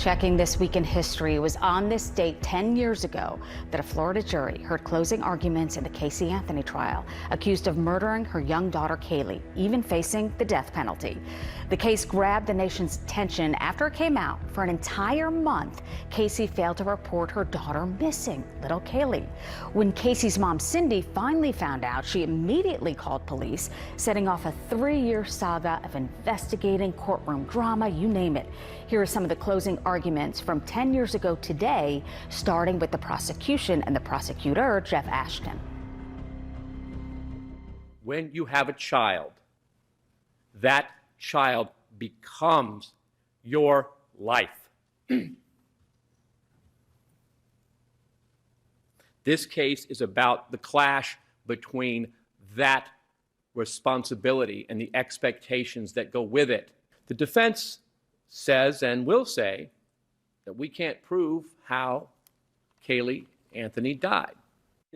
Checking this week in history, it was on this date 10 years ago that a Florida jury heard closing arguments in the Casey Anthony trial, accused of murdering her young daughter Kaylee, even facing the death penalty. The case grabbed the nation's attention after it came out. For an entire month, Casey failed to report her daughter missing, little Kaylee. When Casey's mom, Cindy, finally found out, she immediately called police, setting off a 3-year saga of investigating, courtroom drama, you name it. Here are some of the closing arguments from 10 years ago today, starting with the prosecution and the prosecutor, Jeff Ashton. When you have a child, that child becomes your life. This case is about the clash between that responsibility and the expectations that go with it. The defense says and will say that we can't prove how Kaylee Anthony died.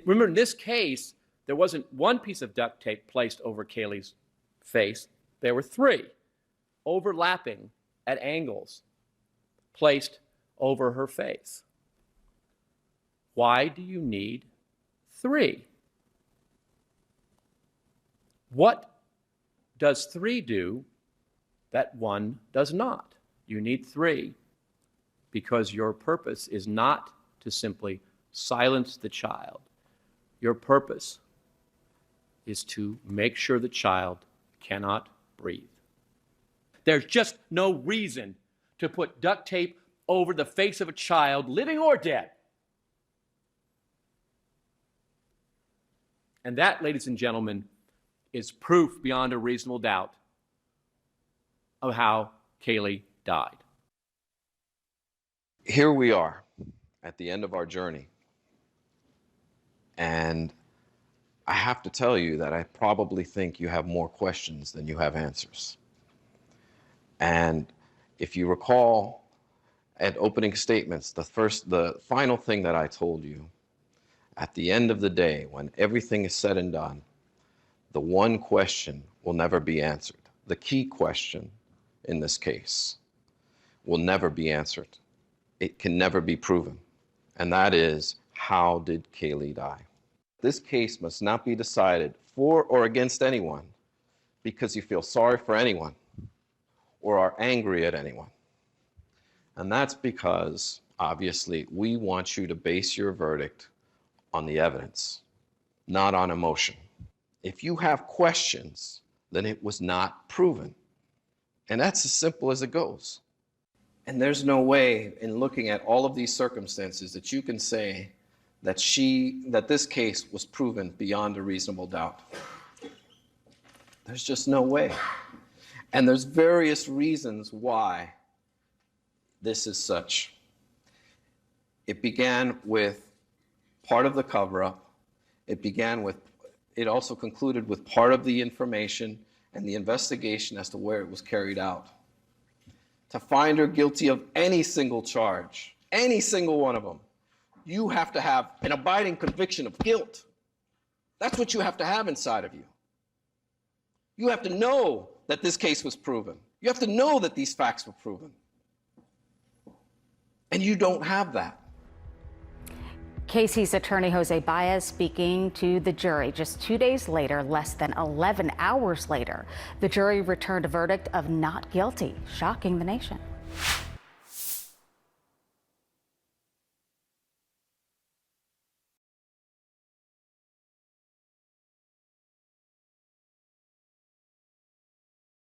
Remember, in this case, there wasn't one piece of duct tape placed over Kaylee's face. There were 3, overlapping at angles, placed over her face. Why do you need 3? What does 3 do that 1 does not? You need 3 because your purpose is not to simply silence the child. Your purpose is to make sure the child cannot breathe. There's just no reason to put duct tape over the face of a child, living or dead. And that, ladies and gentlemen, is proof beyond a reasonable doubt of how Kaylee died. Here we are at the end of our journey. And I have to tell you that I probably think you have more questions than you have answers. And if you recall at opening statements, the final thing that I told you, at the end of the day, when everything is said and done, the one question will never be answered. The key question in this case will never be answered. It can never be proven. And that is, how did Kaylee die? This case must not be decided for or against anyone because you feel sorry for anyone or are angry at anyone. And that's because, obviously, we want you to base your verdict on the evidence, not on emotion. If you have questions, then it was not proven. And that's as simple as it goes. And there's no way in looking at all of these circumstances that you can say that this case was proven beyond a reasonable doubt. There's just no way. And there's various reasons why this is such. It began with part of the cover-up. It also concluded with part of the information and the investigation as to where it was carried out. To find her guilty of any single charge, any single one of them, you have to have an abiding conviction of guilt. That's what you have to have inside of you. You have to know that this case was proven. You have to know that these facts were proven. And you don't have that. Casey's attorney, Jose Baez, speaking to the jury just 2 days later, less than 11 hours later. The jury returned a verdict of not guilty, shocking the nation.